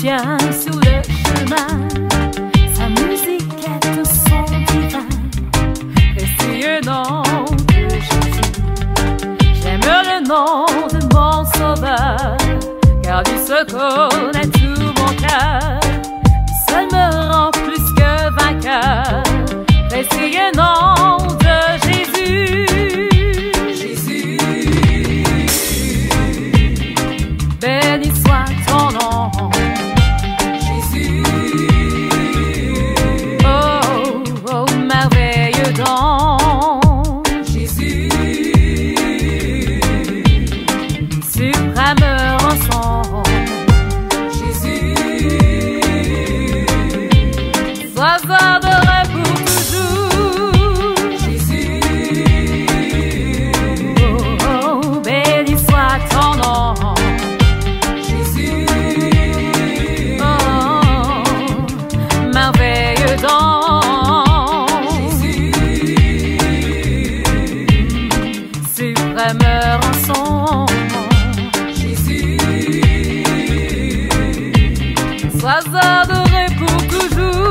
tient sur le chemin, sa musique est un son divin, précieux nom de Jésus. J'aime le nom de mon sauveur, car du seul connaît tout mon cœur. Du seul me rend plus que vainqueur, précieux nom de Jésus. Jésus, béni soit ton nom. Jésus, oh, oh, merveilleux don. Jésus, suprême rançon. Jésus, sois adoré pour toujours. Jésus, oh, oh, béni soit ton nom. Jésus, oh, merveilleux don. Jésus, suprême rançon. Jésus, sois adoré pour toujours.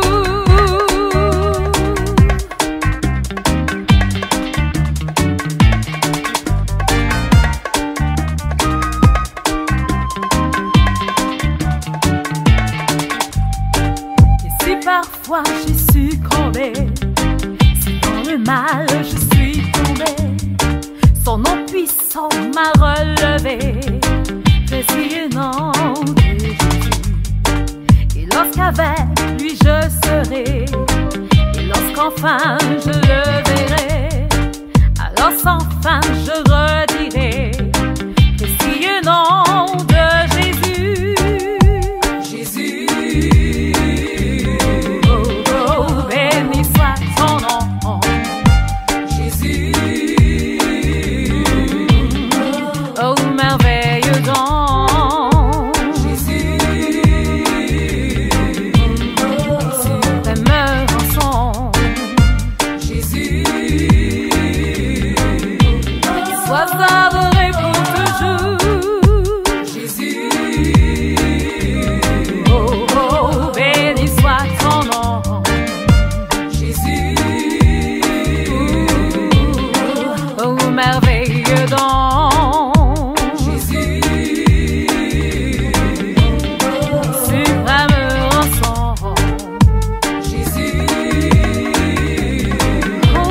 Et si parfois j'ai succombé, si dans le mal je suis tombé, son nom puissant m'a relevé, précieux nom de Jésus. Et lorsqu'avec lui je serai, et lorsqu'enfin je le verrai, alors sans fin je redirai, précieux nom de Jésus. Jésus, oh, oh, béni soit ton nom. Jésus, oh, merveilleux don. Jésus, suprême rançon. Jésus, sois adoré pour toujours. Jésus, oh, oh, béni soit ton nom. Jésus, oh, merveilleux don. Jésus, suprême rançon. Jésus, oh,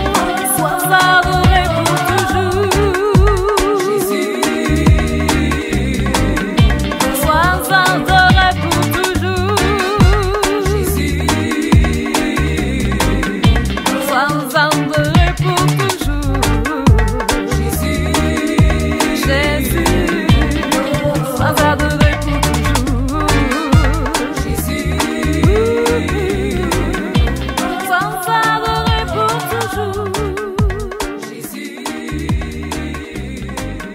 sois adoré pour toujours. Jésus, sois adoré pour toujours. Jésus, sois adoré pour toujours. Jésus, Jésus, sois adoré pour toujours. Jésus, sois adoré pour toujours. Jésus,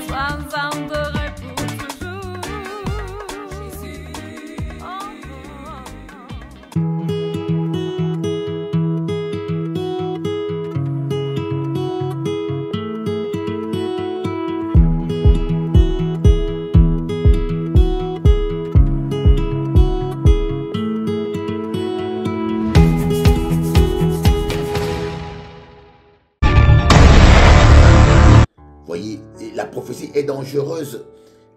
sois adoré pour toujours. Jésus, oh, oh, oh. Voyez, la prophétie est dangereuse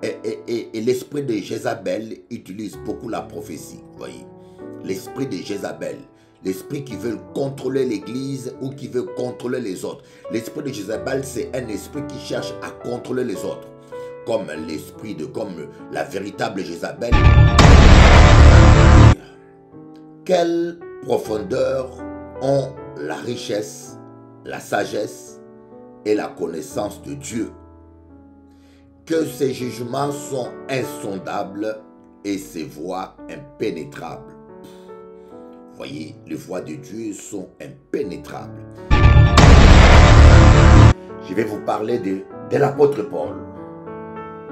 et l'esprit de Jézabel utilise beaucoup la prophétie. Voyez, l'esprit de Jézabel, l'esprit qui veut contrôler l'église ou qui veut contrôler les autres. L'esprit de Jézabel, c'est un esprit qui cherche à contrôler les autres. Comme la véritable Jézabel. Quelle profondeur ont la richesse, la sagesse et la connaissance de Dieu, que ses jugements sont insondables et ses voies impénétrables. Voyez, les voies de Dieu sont impénétrables. Je vais vous parler de l'apôtre Paul,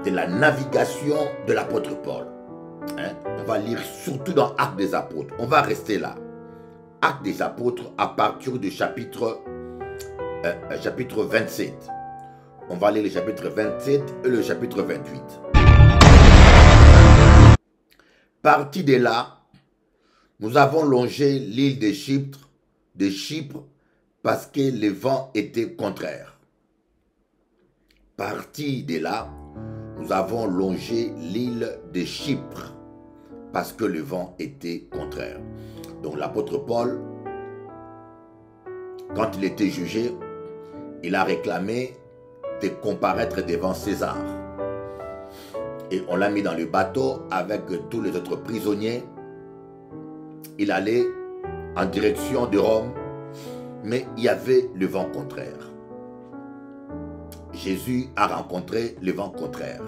de la navigation de l'apôtre Paul. On va lire surtout dans Actes des Apôtres. On va rester là. Actes des Apôtres à partir du chapitre 27. On va lire le chapitre 27 et le chapitre 28. Parti de là, nous avons longé l'île de Chypre parce que le vent était contraire. Parti de là, nous avons longé l'île de Chypre parce que le vent était contraire. Donc l'apôtre Paul, quand il était jugé, il a réclamé de comparaître devant César. Et on l'a mis dans le bateau avec tous les autres prisonniers. Il allait en direction de Rome, mais il y avait le vent contraire. Jésus a rencontré le vent contraire.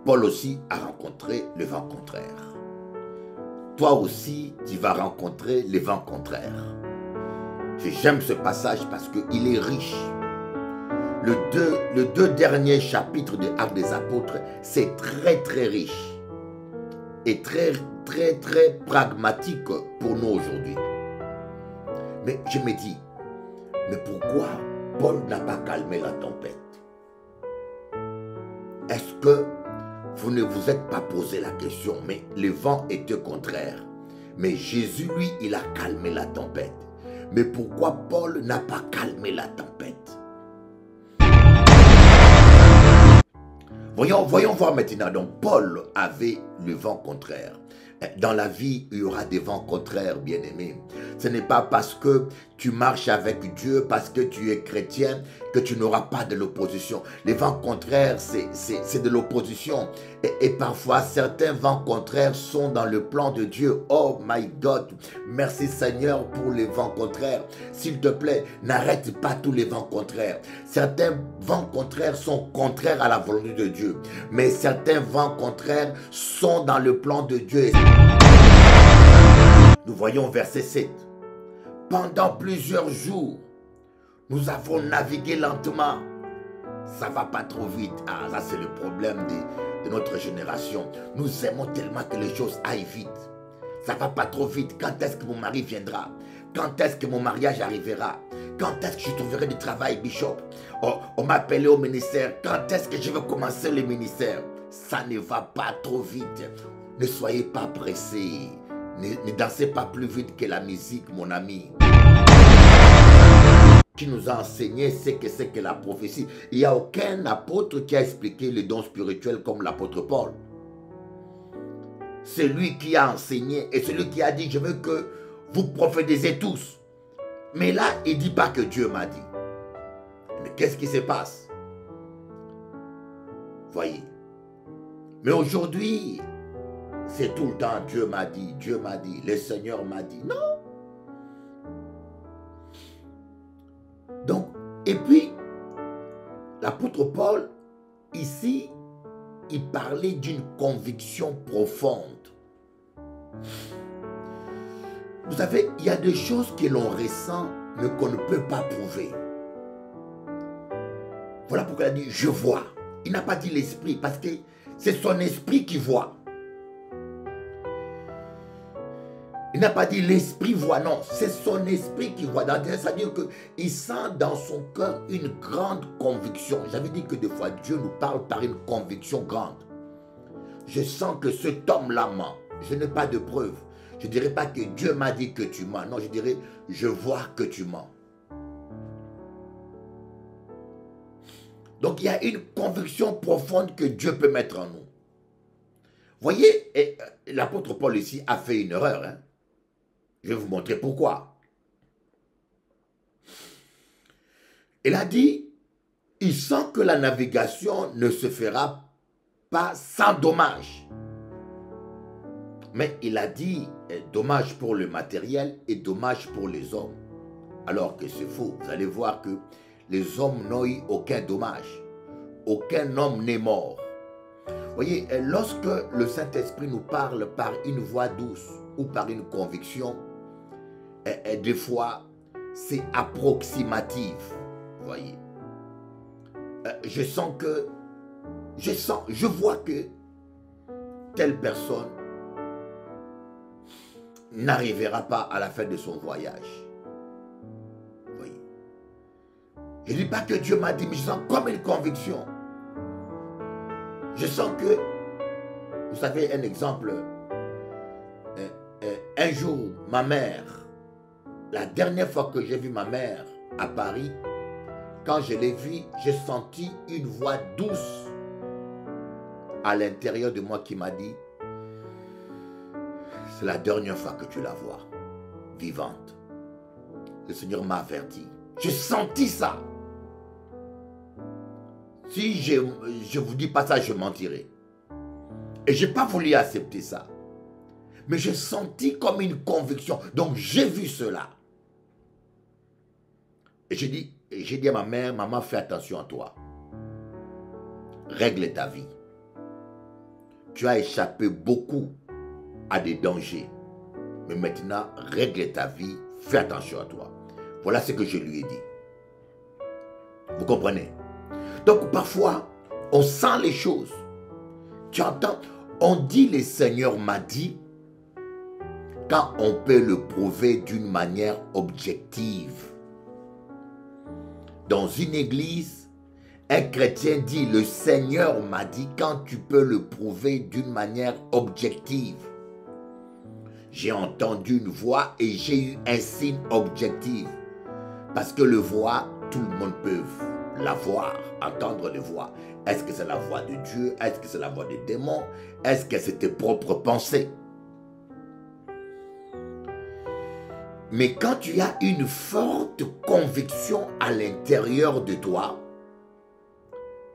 Paul aussi a rencontré le vent contraire. Toi aussi, tu vas rencontrer le vent contraire. J'aime ce passage parce qu'il est riche. Les deux derniers chapitres de Actes des Apôtres, c'est très très riche et très très très pragmatique pour nous aujourd'hui. Mais je me dis, mais pourquoi Paul n'a pas calmé la tempête? Est-ce que vous ne vous êtes pas posé la question? Mais le vent était contraire. Mais Jésus, lui, il a calmé la tempête. Mais pourquoi Paul n'a pas calmé la tempête? Voyons voir maintenant. Donc, Paul avait le vent contraire. Dans la vie, il y aura des vents contraires, bien-aimés. Ce n'est pas parce que tu marches avec Dieu, parce que tu es chrétien, que tu n'auras pas de l'opposition. Les vents contraires, c'est de l'opposition. Et parfois, certains vents contraires sont dans le plan de Dieu. Oh my God, merci Seigneur pour les vents contraires. S'il te plaît, n'arrête pas tous les vents contraires. Certains vents contraires sont contraires à la volonté de Dieu. Mais certains vents contraires sont dans le plan de Dieu. Nous voyons verset 7. Pendant plusieurs jours, nous avons navigué lentement. Ça va pas trop vite. Ah, ça c'est le problème de notre génération. Nous aimons tellement que les choses aillent vite. Ça va pas trop vite. Quand est-ce que mon mari viendra? Quand est-ce que mon mariage arrivera? Quand est-ce que je trouverai du travail, Bishop? Oh, on m'a appelé au ministère. Quand est-ce que je vais commencer le ministère? Ça ne va pas trop vite. Ne soyez pas pressés. Ne dansez pas plus vite que la musique, mon ami. Qui nous a enseigné ce que c'est que la prophétie. Il n'y a aucun apôtre qui a expliqué les dons spirituels comme l'apôtre Paul. C'est lui qui a enseigné et c'est lui qui a dit, je veux que vous prophétisez tous. Mais là, il ne dit pas que Dieu m'a dit. Mais qu'est-ce qui se passe? Voyez. Mais aujourd'hui, c'est tout le temps Dieu m'a dit, le Seigneur m'a dit. Non. Donc, et puis, l'apôtre Paul, ici, il parlait d'une conviction profonde. Vous savez, il y a des choses que l'on ressent, mais qu'on ne peut pas prouver. Voilà pourquoi il a dit, je vois. Il n'a pas dit l'esprit, parce que c'est son esprit qui voit. Il n'a pas dit l'esprit voit, non, c'est son esprit qui voit. C'est-à-dire qu'il sent dans son cœur une grande conviction. J'avais dit que des fois, Dieu nous parle par une conviction grande. Je sens que cet homme-là ment. Je n'ai pas de preuve. Je ne dirais pas que Dieu m'a dit que tu mens. Non, je dirais, je vois que tu mens. Donc, il y a une conviction profonde que Dieu peut mettre en nous. Voyez, l'apôtre Paul ici a fait une erreur. Hein? Je vais vous montrer pourquoi. Il a dit, il sent que la navigation ne se fera pas sans dommage. Mais il a dit, dommage pour le matériel et dommage pour les hommes. Alors que c'est faux. Vous allez voir que les hommes n'ont eu aucun dommage. Aucun homme n'est mort. Vous voyez, lorsque le Saint-Esprit nous parle par une voix douce ou par une conviction, des fois, c'est approximatif. Vous voyez. Je vois que telle personne n'arrivera pas à la fin de son voyage. Vous voyez. Je ne dis pas que Dieu m'a dit, mais je sens comme une conviction. Je sens que Vous savez, un exemple. Un jour, ma mère, la dernière fois que j'ai vu ma mère à Paris, quand je l'ai vue, j'ai senti une voix douce à l'intérieur de moi qui m'a dit, c'est la dernière fois que tu la vois, vivante. Le Seigneur m'a averti. J'ai senti ça. Si je ne vous dis pas ça, je mentirai. Et je n'ai pas voulu accepter ça. Mais j'ai senti comme une conviction. Donc j'ai vu cela. Et j'ai dit à ma mère, maman, fais attention à toi. Règle ta vie. Tu as échappé beaucoup à des dangers. Mais maintenant, règle ta vie, fais attention à toi. Voilà ce que je lui ai dit. Vous comprenez? Donc parfois, on sent les choses. Tu entends? On dit le Seigneur m'a dit, quand on peut le prouver d'une manière objective. Dans une église, un chrétien dit, le Seigneur m'a dit, quand tu peux le prouver d'une manière objective. J'ai entendu une voix et j'ai eu un signe objectif. Parce que le voix, tout le monde peut la voir, entendre les voix. Est-ce que c'est la voix de Dieu? Est-ce que c'est la voix des démons? Est-ce que c'est tes propres pensées? Mais quand tu as une forte conviction à l'intérieur de toi,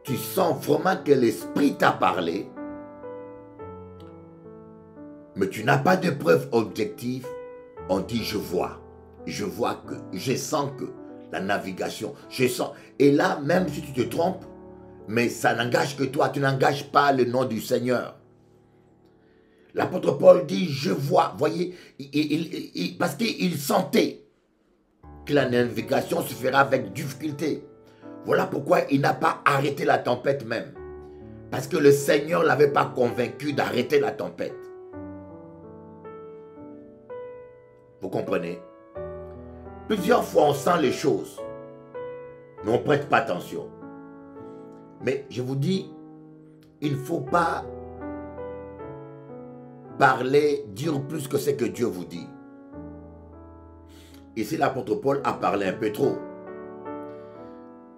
tu sens vraiment que l'Esprit t'a parlé, mais tu n'as pas de preuve objective, on dit je vois que, je sens que, la navigation, je sens. Et là, même si tu te trompes, mais ça n'engage que toi, tu n'engages pas le nom du Seigneur. L'apôtre Paul dit, je vois, voyez, parce qu'il sentait que la navigation se fera avec difficulté. Voilà pourquoi il n'a pas arrêté la tempête même. Parce que le Seigneur ne l'avait pas convaincu d'arrêter la tempête. Vous comprenez? Plusieurs fois, on sent les choses, mais on ne prête pas attention. Mais je vous dis, il ne faut pas parler, dire plus que ce que Dieu vous dit. Ici, l'apôtre Paul a parlé un peu trop.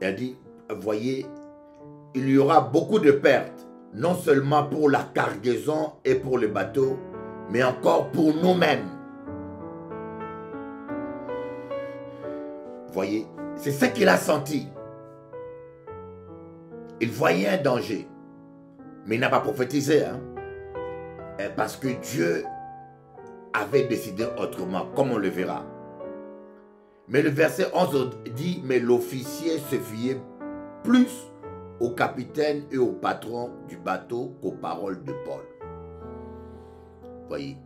Il a dit, voyez, il y aura beaucoup de pertes, non seulement pour la cargaison et pour le bateau, mais encore pour nous-mêmes. Voyez, c'est ce qu'il a senti. Il voyait un danger, mais il n'a pas prophétisé, hein? Parce que Dieu avait décidé autrement, comme on le verra. Mais le verset 11 dit, mais l'officier se fiait plus au capitaine et au patron du bateau qu'aux paroles de Paul. Voyez,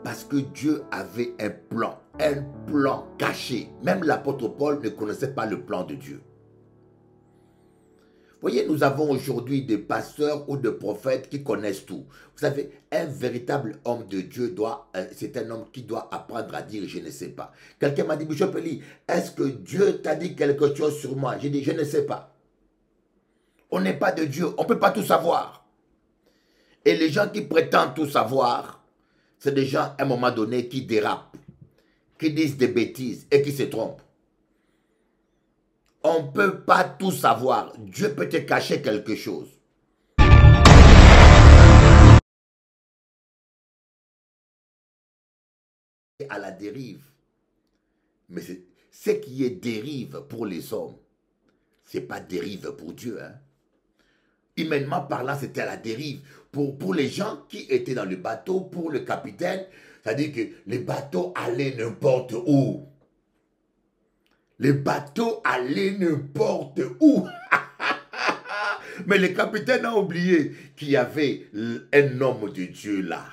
parce que Dieu avait un plan caché. Même l'apôtre Paul ne connaissait pas le plan de Dieu. Voyez, nous avons aujourd'hui des pasteurs ou des prophètes qui connaissent tout. Vous savez, un véritable homme de Dieu c'est un homme qui doit apprendre à dire « je ne sais pas ». Quelqu'un m'a dit « Bishop Eli, est-ce que Dieu t'a dit quelque chose sur moi ?» J'ai dit « je ne sais pas ». On n'est pas de Dieu, on ne peut pas tout savoir. Et les gens qui prétendent tout savoir, c'est des gens à un moment donné qui dérapent, qui disent des bêtises et qui se trompent. On ne peut pas tout savoir. Dieu peut te cacher quelque chose. À la dérive. Mais ce qui est dérive pour les hommes, ce n'est pas dérive pour Dieu. Hein? Humainement parlant, c'était à la dérive. Pour les gens qui étaient dans le bateau, pour le capitaine, c'est-à-dire que les bateaux allaient n'importe où. Les bateaux allaient n'importe où. Mais le capitaine a oublié qu'il y avait un homme de Dieu là.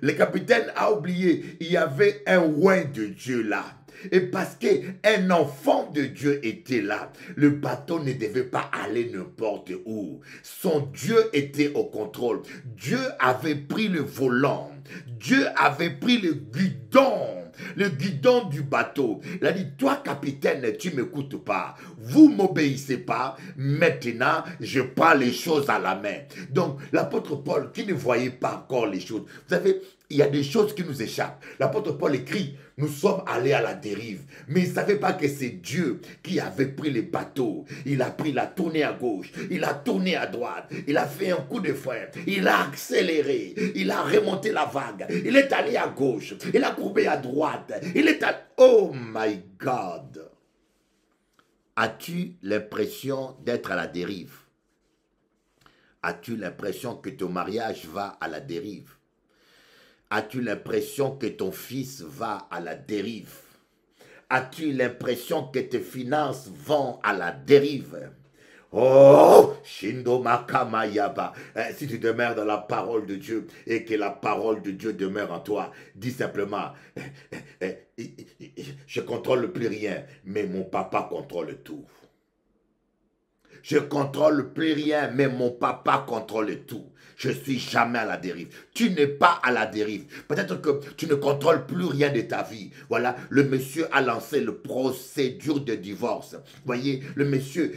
Le capitaine a oublié qu'il y avait un oint de Dieu là. Et parce qu'un enfant de Dieu était là, le bateau ne devait pas aller n'importe où. Son Dieu était au contrôle. Dieu avait pris le volant. Dieu avait pris le guidon. le guidon du bateau. Il a dit, toi capitaine, tu ne m'écoutes pas. Vous ne m'obéissez pas. Maintenant, je prends les choses à la main. Donc, l'apôtre Paul, qui ne voyait pas encore les choses, vous savez, il y a des choses qui nous échappent. L'apôtre Paul écrit, nous sommes allés à la dérive. Mais il ne savait pas que c'est Dieu qui avait pris les bateaux. Il a tourné à gauche, il a tourné à droite, il a fait un coup de frein, il a accéléré, il a remonté la vague, il est allé à gauche, il a courbé à droite, il est allé... Oh my God! As-tu l'impression d'être à la dérive? As-tu l'impression que ton mariage va à la dérive? As-tu l'impression que ton fils va à la dérive? As-tu l'impression que tes finances vont à la dérive? Oh, Shindo Makama Yaba. Si tu demeures dans la parole de Dieu et que la parole de Dieu demeure en toi, dis simplement, je ne contrôle plus rien, mais mon papa contrôle tout. Je ne contrôle plus rien, mais mon papa contrôle tout. Je ne suis jamais à la dérive. Tu n'es pas à la dérive. Peut-être que tu ne contrôles plus rien de ta vie. Voilà, le monsieur a lancé le procédure de divorce. Vous voyez, le monsieur,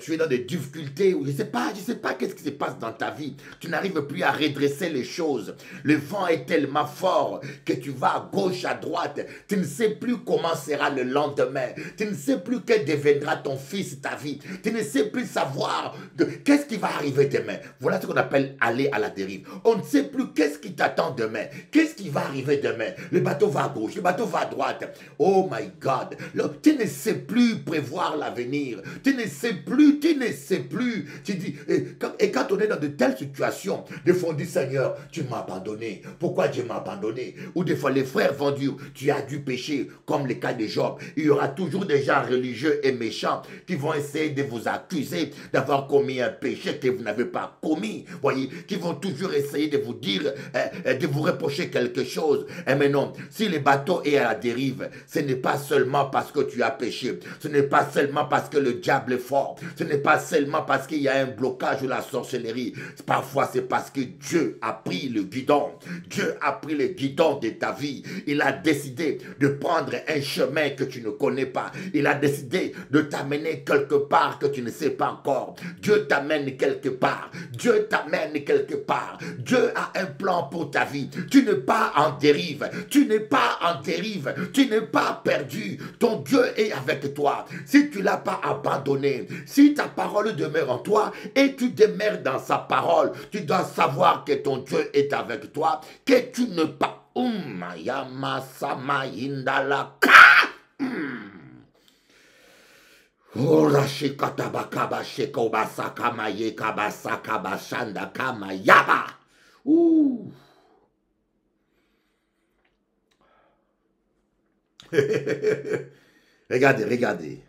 tu es dans des difficultés. Je ne sais pas qu'est-ce qui se passe dans ta vie. Tu n'arrives plus à redresser les choses. Le vent est tellement fort que tu vas à gauche, à droite. Tu ne sais plus comment sera le lendemain. Tu ne sais plus quel deviendra ton fils, ta vie. Tu ne sais plus savoir qu'est-ce qui va arriver demain. Voilà ce qu'on appelle aller à la dérive. On ne sait plus qu'est-ce qui t'attend demain. Qu'est-ce qui va arriver demain? Le bateau va à gauche, le bateau va à droite. Oh my God. Tu ne sais plus prévoir l'avenir. Tu ne sais plus. Tu dis, et quand on est dans de telles situations, des fois on dit, Seigneur, tu m'as abandonné. Pourquoi Dieu m'a abandonné? Ou des fois les frères vont dire, tu as dû pécher, comme le cas de Job. Il y aura toujours des gens religieux et méchants qui vont essayer de vous accuser d'avoir commis un péché que vous n'avez pas commis. Voyez, qui vont toujours essayer de vous dire, de vous reprocher quelque chose. Mais non, si le bateau est à la dérive, ce n'est pas seulement parce que tu as péché, ce n'est pas seulement parce que le diable est fort, ce n'est pas seulement parce qu'il y a un blocage ou la sorcellerie. Parfois, c'est parce que Dieu a pris le guidon. Dieu a pris le guidon de ta vie. Il a décidé de prendre un chemin que tu ne connais pas. Il a décidé de t'amener quelque part que tu ne sais pas encore. Dieu t'amène quelque part. Dieu t'amène quelque part. Dieu a un plan pour ta vie. Tu n'es pas en dérive. Tu n'es pas en dérive. Tu n'es pas perdu. Ton Dieu est avec toi. Si tu ne l'as pas abandonné, si ta parole demeure en toi et tu demeures dans sa parole, tu dois savoir que ton Dieu est avec toi, que tu ne pas... Regardez.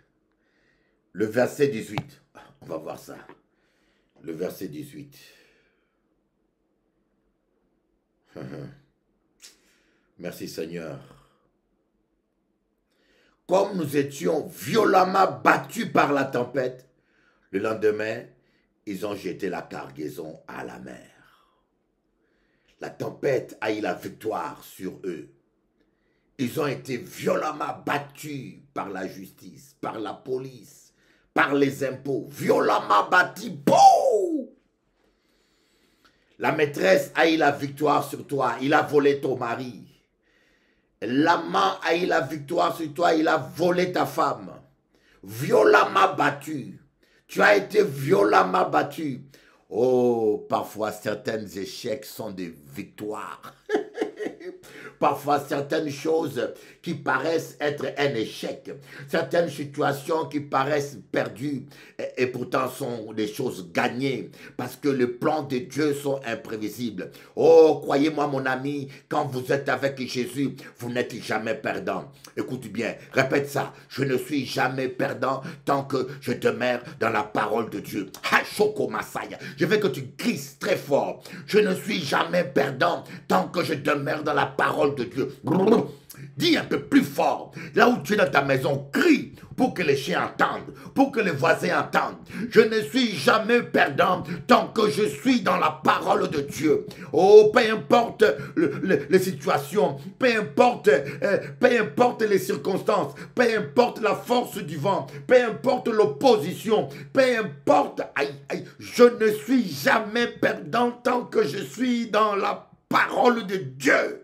Le verset 18. On va voir ça. Le verset 18. Merci Seigneur. Comme nous étions violemment battus par la tempête, le lendemain, ils ont jeté la cargaison à la mer. La tempête a eu la victoire sur eux. Ils ont été violemment battus par la justice, par la police, par les impôts. Violemment battus. Boum! La maîtresse a eu la victoire sur toi. Il a volé ton mari. L'amant a eu la victoire sur toi. Il a volé ta femme. Violemment battu. Tu as été violemment battu. Oh, parfois certains échecs sont des victoires. Parfois certaines choses qui paraissent être un échec, certaines situations qui paraissent perdues et pourtant sont des choses gagnées parce que les plans de Dieu sont imprévisibles. Oh, croyez-moi mon ami, quand vous êtes avec Jésus, vous n'êtes jamais perdant. Écoute bien, répète ça, je ne suis jamais perdant tant que je demeure dans la parole de Dieu. Hachoko Masaya, je veux que tu crises très fort. Je ne suis jamais perdant tant que je demeure dans la parole de Dieu. Dis un peu plus fort. Là où tu es dans ta maison, crie pour que les chiens entendent, pour que les voisins entendent. Je ne suis jamais perdant tant que je suis dans la parole de Dieu. Oh, peu importe les situations, peu importe les circonstances, peu importe la force du vent, peu importe l'opposition, peu importe, je ne suis jamais perdant tant que je suis dans la parole de Dieu.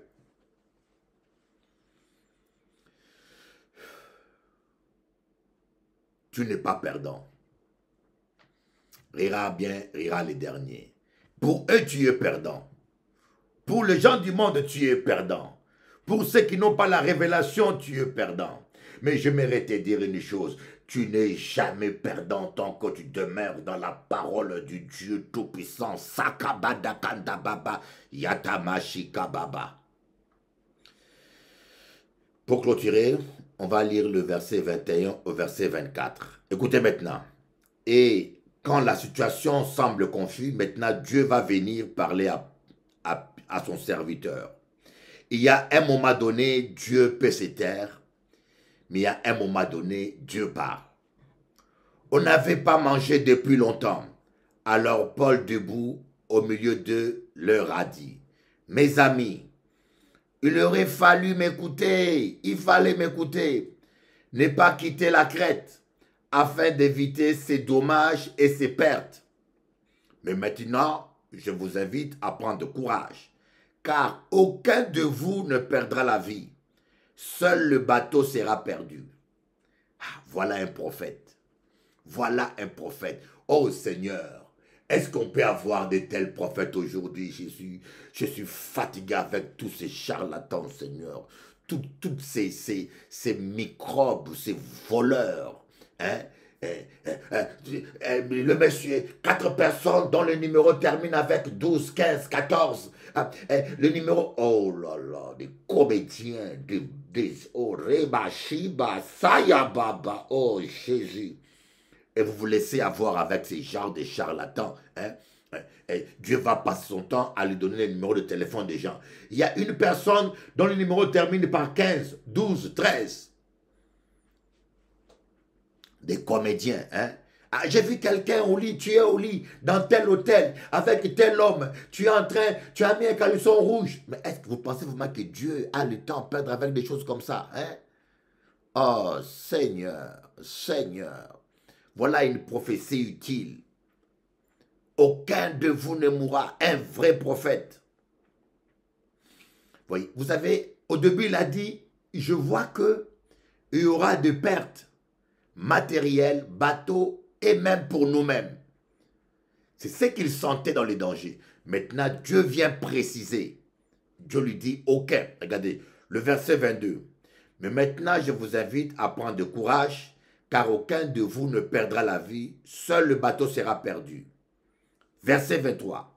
Tu n'es pas perdant. Rira bien, rira les derniers. Pour eux, tu es perdant. Pour les gens du monde, tu es perdant. Pour ceux qui n'ont pas la révélation, tu es perdant. Mais j'aimerais te dire une chose. Tu n'es jamais perdant tant que tu demeures dans la parole du Dieu Tout-Puissant. Sakabada Kandababa Yatamashika Baba. Pour clôturer, on va lire le verset 21 au verset 24. Écoutez maintenant. Et quand la situation semble confuse, maintenant Dieu va venir parler à son serviteur. Il y a un moment donné, Dieu peut se taire, mais il y a un moment donné, Dieu parle. On n'avait pas mangé depuis longtemps. Alors Paul, debout au milieu d'eux, leur a dit, « Mes amis, il aurait fallu m'écouter, il fallait m'écouter, ne pas quitter la Crète, afin d'éviter ces dommages et ces pertes. Mais maintenant, je vous invite à prendre courage, car aucun de vous ne perdra la vie. Seul le bateau sera perdu. » Voilà un prophète. Voilà un prophète. Oh Seigneur, est-ce qu'on peut avoir de tels prophètes aujourd'hui? Je suis fatigué avec tous ces charlatans, Seigneur. Toutes ces microbes, ces voleurs. Hein? Le monsieur, 4 personnes dont le numéro termine avec 12, 15, 14. Le numéro, oh là là, des comédiens, oh Reba, Shiba, Sayababa, oh Jésus. Et vous vous laissez avoir avec ces genres de charlatans. Hein? Et Dieu va passer son temps à lui donner le numéro de téléphone des gens. Il y a une personne dont le numéro termine par 15, 12, 13. Des comédiens. Hein? Ah, j'ai vu quelqu'un au lit, tu es au lit, dans tel hôtel, avec tel homme, tu as mis un caleçon rouge. Mais est-ce que vous pensez vraiment que Dieu a le temps de perdre avec des choses comme ça? Hein? Oh Seigneur, Seigneur. Voilà une prophétie utile. Aucun de vous ne mourra, un vrai prophète. Voyez, vous savez, au début il a dit, je vois que il y aura des pertes matérielles, bateaux et même pour nous-mêmes. C'est ce qu'il sentait dans les dangers. Maintenant, Dieu vient préciser. Dieu lui dit, ok, regardez, le verset 22. Mais maintenant, je vous invite à prendre courage, car aucun de vous ne perdra la vie, seul le bateau sera perdu. Verset 23.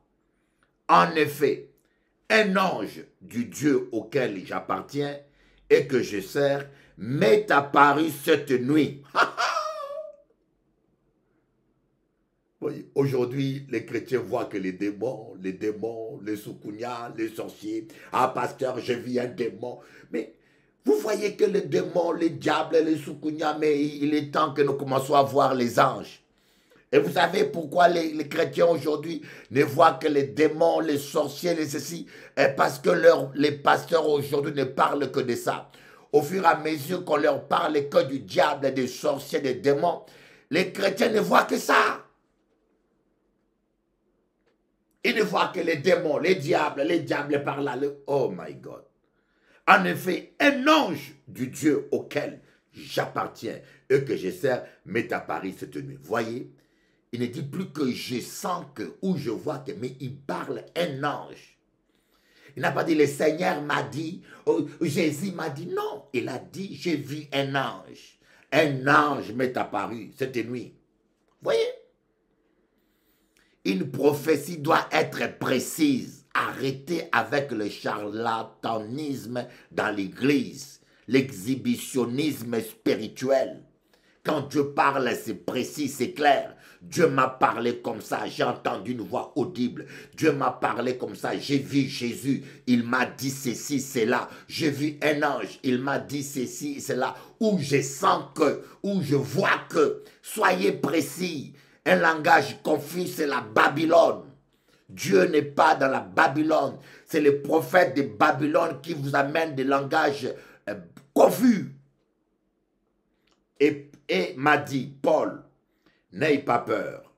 En effet, un ange du Dieu auquel j'appartiens et que je sers m'est apparu cette nuit. Aujourd'hui, les chrétiens voient que les démons, les soukounia, les sorciers, ah pasteur, j'ai vu un démon. Mais vous voyez que les démons, les diables, les soukounia, mais il est temps que nous commençons à voir les anges. Et vous savez pourquoi les chrétiens aujourd'hui ne voient que les démons, les sorciers, les ceci? Parce que les pasteurs aujourd'hui ne parlent que de ça. Au fur et à mesure qu'on leur parle que du diable, des sorciers, des démons, les chrétiens ne voient que ça. Ils ne voient que les démons, les diables par là. Oh my God. En effet, un ange du Dieu auquel j'appartiens et que je sers m'est apparu cette nuit. Voyez, il ne dit plus que je sens que, ou je vois que, mais il parle un ange. Il n'a pas dit le Seigneur m'a dit, oh, Jésus m'a dit, non. Il a dit, j'ai vu un ange. Un ange m'est apparu cette nuit. Voyez? Une prophétie doit être précise. Arrêtez avec le charlatanisme dans l'église, l'exhibitionnisme spirituel. Quand Dieu parle, c'est précis, c'est clair. Dieu m'a parlé comme ça, j'ai entendu une voix audible. Dieu m'a parlé comme ça, j'ai vu Jésus, il m'a dit ceci, cela. J'ai vu un ange, il m'a dit ceci, cela. Où je sens que, où je vois que. Soyez précis. Un langage confus, c'est la Babylone. Dieu n'est pas dans la Babylone. C'est les prophètes de Babylone qui vous amènent des langages confus. Et m'a dit, Paul, n'aie pas peur.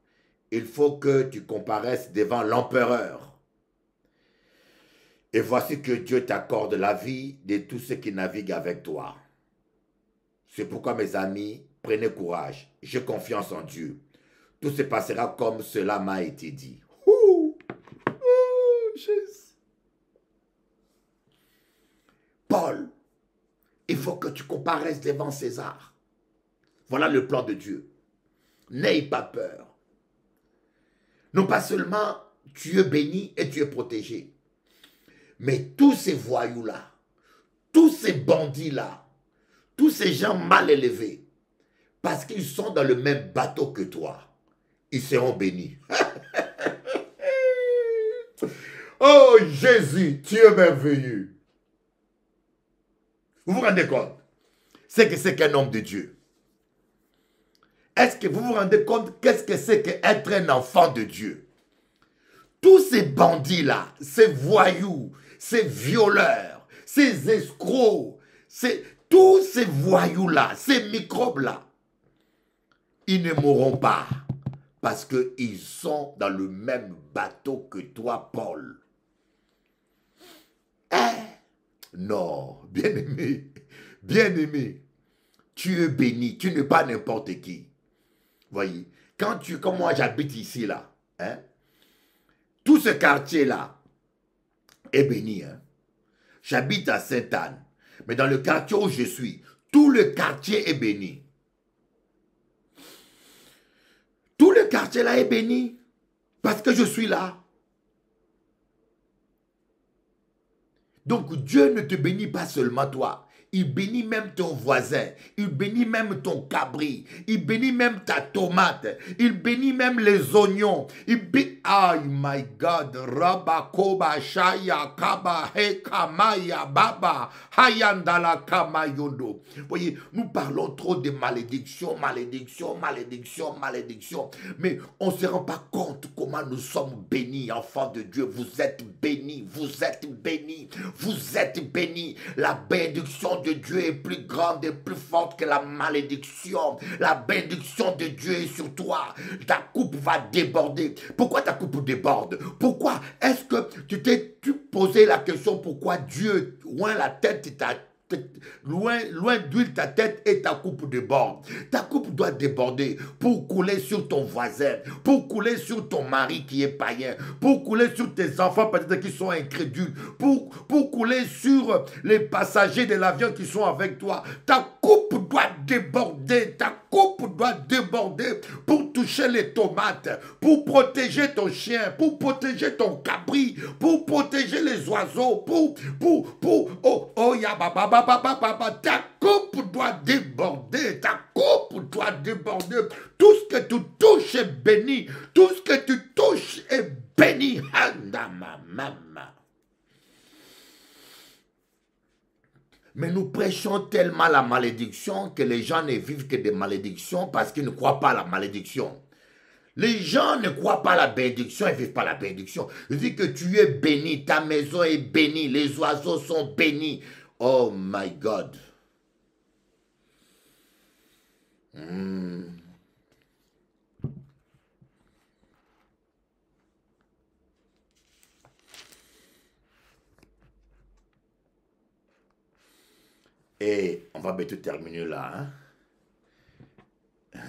Il faut que tu comparaisses devant l'empereur. Et voici que Dieu t'accorde la vie de tous ceux qui naviguent avec toi. C'est pourquoi, mes amis, prenez courage. J'ai confiance en Dieu. Tout se passera comme cela m'a été dit. Jésus. Paul, il faut que tu comparaisses devant César. Voilà le plan de Dieu. N'aie pas peur. Non pas seulement tu es béni et tu es protégé, mais tous ces voyous-là, tous ces bandits-là, tous ces gens mal élevés, parce qu'ils sont dans le même bateau que toi, ils seront bénis. Oh Jésus, tu es merveilleux. Vous vous rendez compte? C'est qu'un homme de Dieu. Est-ce que vous vous rendez compte qu'est-ce que c'est qu'être un enfant de Dieu? Tous ces bandits-là, ces voyous, ces violeurs, ces escrocs, tous ces voyous-là, ces microbes-là, ils ne mourront pas parce qu'ils sont dans le même bateau que toi, Paul. Hein? Non, bien-aimé, tu es béni, tu n'es pas n'importe qui. Voyez, comme moi j'habite ici, là, hein, tout ce quartier-là est béni. Hein. J'habite à Sainte-Anne, mais dans le quartier où je suis, tout le quartier est béni. Tout le quartier-là est béni parce que je suis là. Donc Dieu ne te bénit pas seulement toi. Il bénit même ton voisin. Il bénit même ton cabri. Il bénit même ta tomate. Il bénit même les oignons. Oh my God. Rabba koba shaya kaba he kamaya baba hayandala kamayondo. Voyez, nous parlons trop de malédiction, malédiction, malédiction, malédiction. Mais on ne se rend pas compte comment nous sommes bénis, enfants de Dieu. Vous êtes bénis, vous êtes bénis, vous êtes bénis. La bénédiction de Dieu est plus grande et plus forte que la malédiction. La bénédiction de Dieu est sur toi. Ta coupe va déborder. Pourquoi ta coupe déborde? Pourquoi? Est-ce que tu t'es posé la question pourquoi Dieu oint la tête loin d'huile ta tête et ta coupe déborde. Ta coupe doit déborder pour couler sur ton voisin, pour couler sur ton mari qui est païen, pour couler sur tes enfants peut-être qui sont incrédules, pour couler sur les passagers de l'avion qui sont avec toi. Ta coupe doit déborder, ta coupe doit déborder pour toucher les tomates, pour protéger ton chien, pour protéger ton cabri, pour protéger les oiseaux, ta coupe doit déborder, ta coupe doit déborder. Tout ce que tu touches est béni, tout ce que tu touches est béni. Mais nous prêchons tellement la malédiction que les gens ne vivent que des malédictions parce qu'ils ne croient pas à la malédiction. Les gens ne croient pas à la bénédiction, ils ne vivent pas la bénédiction. Je dis que tu es béni, ta maison est bénie, les oiseaux sont bénis. Oh my God. Et on va bientôt terminer là. Hein?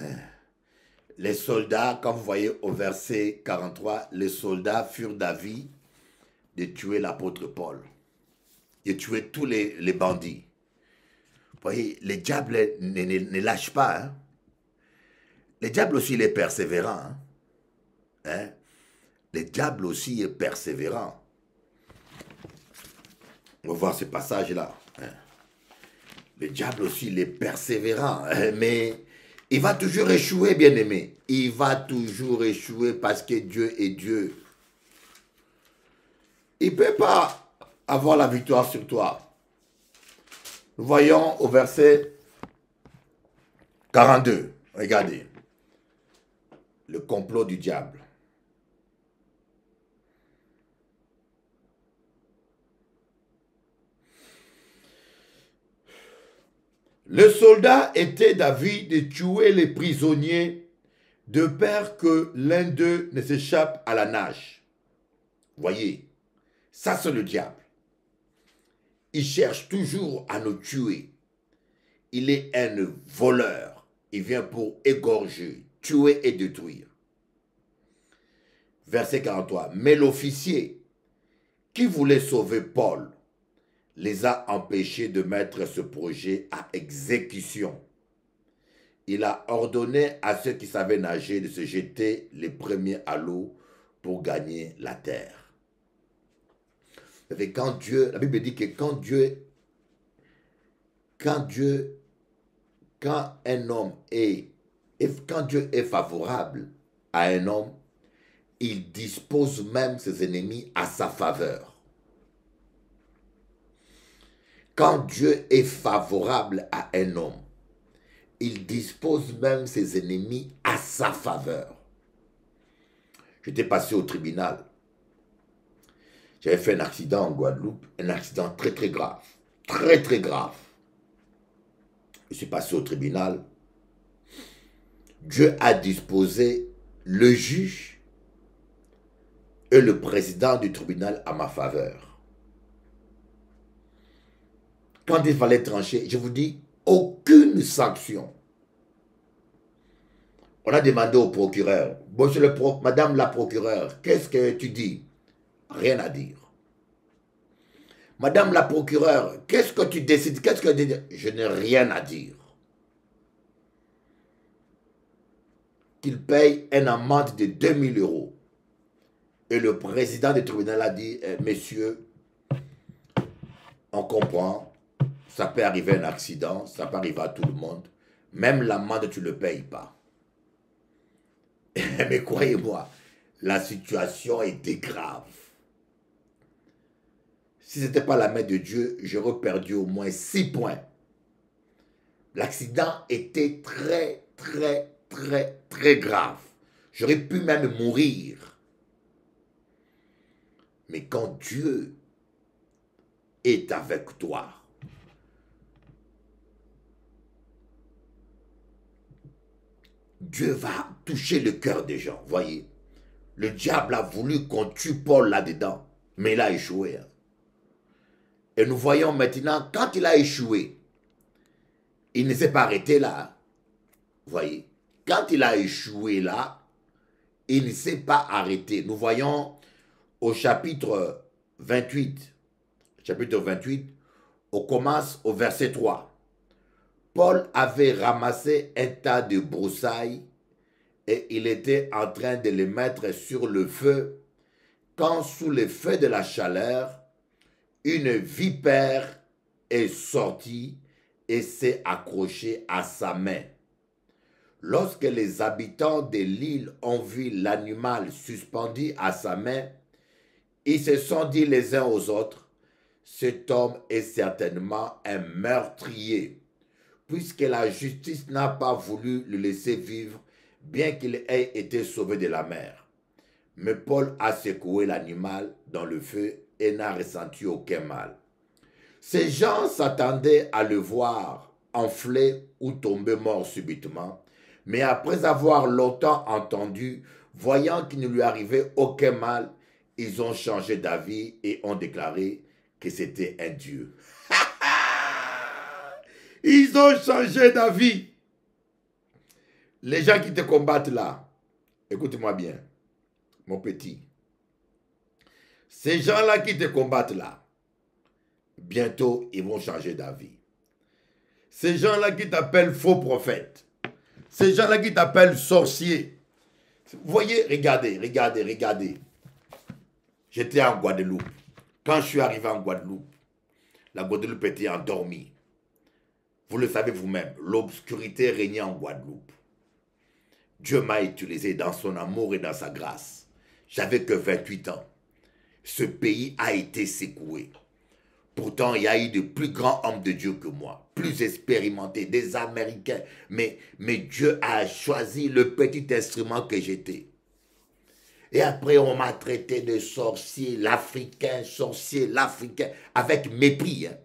Les soldats, comme vous voyez au verset 43, les soldats furent d'avis de tuer l'apôtre Paul. Et tuer tous les bandits. Vous voyez, les diables ne lâchent pas. Hein? Les diables aussi, il est persévérant. Hein? Hein? Les diables aussi est persévérant. On va voir ce passage-là. Hein? Le diable aussi, il est persévérant. Hein? Mais Il va toujours échouer, bien-aimé. Il va toujours échouer parce que Dieu est Dieu. Il ne peut pas avoir la victoire sur toi. Nous voyons au verset 42. Regardez. Le complot du diable. Le soldat était d'avis de tuer les prisonniers de peur que l'un d'eux ne s'échappe à la nage. Voyez, ça c'est le diable. Il cherche toujours à nous tuer. Il est un voleur. Il vient pour égorger, tuer et détruire. Verset 43. Mais l'officier qui voulait sauver Paul les a empêchés de mettre ce projet à exécution. Il a ordonné à ceux qui savaient nager de se jeter les premiers à l'eau pour gagner la terre. Quand Dieu, la Bible dit que quand Dieu est favorable à un homme, il dispose même ses ennemis à sa faveur. Quand Dieu est favorable à un homme, il dispose même ses ennemis à sa faveur. J'étais passé au tribunal. J'avais fait un accident en Guadeloupe, un accident très très grave. Très très grave. Je suis passé au tribunal. Dieu a disposé le juge et le président du tribunal à ma faveur. Quand il fallait trancher, je vous dis, aucune sanction. On a demandé au procureur, Madame la procureure, qu'est-ce que tu dis? Rien à dire. Madame la procureure, qu'est-ce que tu décides? Qu'est-ce que tu dis? Je n'ai rien à dire. Qu'il paye une amende de 2000 €. Et le président du tribunal a dit, messieurs, on comprend. Ça peut arriver un accident, ça peut arriver à tout le monde. Même l'amende, tu ne le payes pas. Mais croyez-moi, la situation était grave. Si ce n'était pas la main de Dieu, j'aurais perdu au moins 6 points. L'accident était très, très, très, très grave. J'aurais pu même mourir. Mais quand Dieu est avec toi, Dieu va toucher le cœur des gens, voyez. Le diable a voulu qu'on tue Paul là-dedans, mais il a échoué. Et nous voyons maintenant, quand il a échoué, il ne s'est pas arrêté là. Voyez, quand il a échoué là, il ne s'est pas arrêté. Nous voyons au chapitre 28, on commence au verset 3. Paul avait ramassé un tas de broussailles et il était en train de les mettre sur le feu quand sous le feu de la chaleur, une vipère est sortie et s'est accrochée à sa main. Lorsque les habitants de l'île ont vu l'animal suspendu à sa main, ils se sont dit les uns aux autres, cet homme est certainement un meurtrier, puisque la justice n'a pas voulu le laisser vivre, bien qu'il ait été sauvé de la mer. Mais Paul a secoué l'animal dans le feu et n'a ressenti aucun mal. Ces gens s'attendaient à le voir enfler ou tomber mort subitement, mais après avoir longtemps entendu, voyant qu'il ne lui arrivait aucun mal, ils ont changé d'avis et ont déclaré que c'était un dieu. Ils ont changé d'avis. Les gens qui te combattent là, écoute-moi bien, mon petit. Ces gens-là qui te combattent là, bientôt, ils vont changer d'avis. Ces gens-là qui t'appellent faux prophète, ces gens-là qui t'appellent sorcier. Vous voyez, regardez. J'étais en Guadeloupe. Quand je suis arrivé en Guadeloupe, la Guadeloupe était endormie. Vous le savez vous-même, l'obscurité régnait en Guadeloupe. Dieu m'a utilisé dans son amour et dans sa grâce. J'avais que 28 ans. Ce pays a été secoué. Pourtant, il y a eu de plus grands hommes de Dieu que moi, plus expérimentés, des Américains. Mais Dieu a choisi le petit instrument que j'étais. Et après, on m'a traité de sorcier, l'Africain, sorcier, l'Africain, avec mépris. Hein.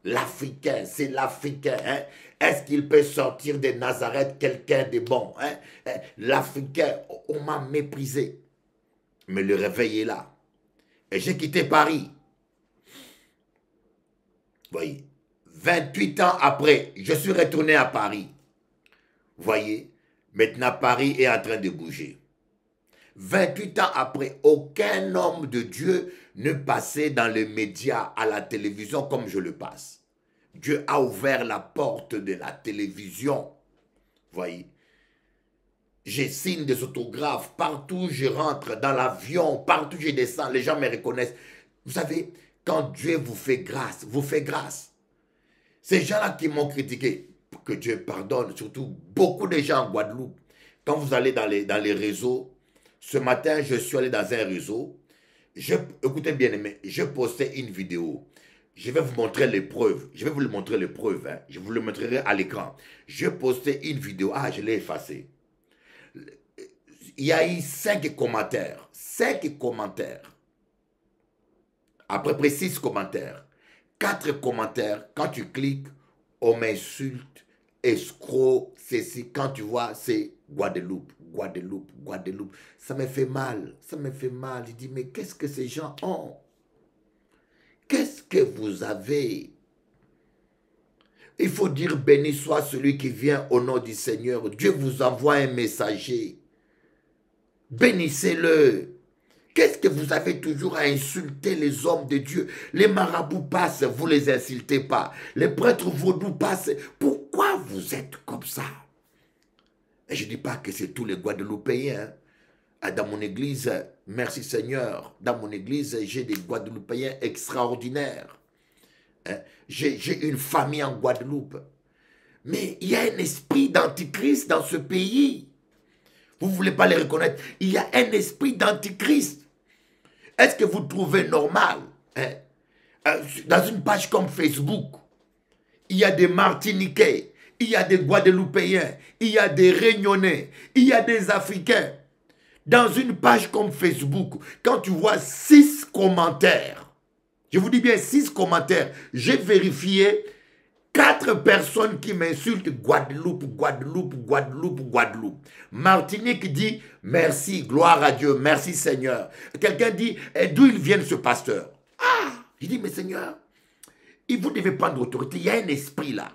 L'Africain, c'est l'Africain. Hein. Est-ce qu'il peut sortir de Nazareth quelqu'un de bon? Hein? L'Africain, on m'a méprisé. Mais le réveil est là. Et j'ai quitté Paris. Voyez, 28 ans après, je suis retourné à Paris. Voyez, maintenant Paris est en train de bouger. 28 ans après, aucun homme de Dieu ne passait dans les médias, à la télévision comme je le passe. Dieu a ouvert la porte de la télévision. Voyez, je signe des autographes, partout je rentre, dans l'avion, partout je descends, les gens me reconnaissent. Vous savez, quand Dieu vous fait grâce. Ces gens-là qui m'ont critiqué, que Dieu pardonne, surtout beaucoup de gens en Guadeloupe. Quand vous allez dans les réseaux, ce matin, je suis allé dans un réseau, écoutez bien aimé, je postais une vidéo. Je vais vous montrer les preuves. Je vais vous montrer les preuves. Hein. Je vous le montrerai à l'écran. Je postais une vidéo. Ah, je l'ai effacée. Il y a eu 5 commentaires. 5 commentaires. À peu près 6 commentaires. 4 commentaires. Quand tu cliques, on m'insulte, escroc, ceci. Quand tu vois, c'est Guadeloupe, Guadeloupe, Guadeloupe. Ça me fait mal. Ça me fait mal. Je dis, mais qu'est-ce que ces gens ont? Qu'est-ce que vous avez? Il faut dire béni soit celui qui vient au nom du Seigneur. Dieu vous envoie un messager. Bénissez-le. Qu'est-ce que vous avez toujours à insulter les hommes de Dieu? Les marabouts passent, vous ne les insultez pas. Les prêtres vaudous passent. Pourquoi vous êtes comme ça? Et je ne dis pas que c'est tous les Guadeloupéens. Dans mon église, merci Seigneur, dans mon église, j'ai des Guadeloupéens extraordinaires. J'ai une famille en Guadeloupe. Mais il y a un esprit d'antichrist dans ce pays. Vous ne voulez pas les reconnaître. Il y a un esprit d'antichrist. Est-ce que vous trouvez normal, dans une page comme Facebook, il y a des Martiniquais, il y a des Guadeloupéens, il y a des Réunionnais, il y a des Africains. Dans une page comme Facebook, quand tu vois 6 commentaires, je vous dis bien 6 commentaires, j'ai vérifié 4 personnes qui m'insultent Guadeloupe, Guadeloupe, Guadeloupe, Guadeloupe. Martinique dit merci, gloire à Dieu, merci Seigneur. Quelqu'un dit d'où il vient ce pasteur? Ah, je dis mais Seigneur, vous devez prendre l'autorité, il y a un esprit là.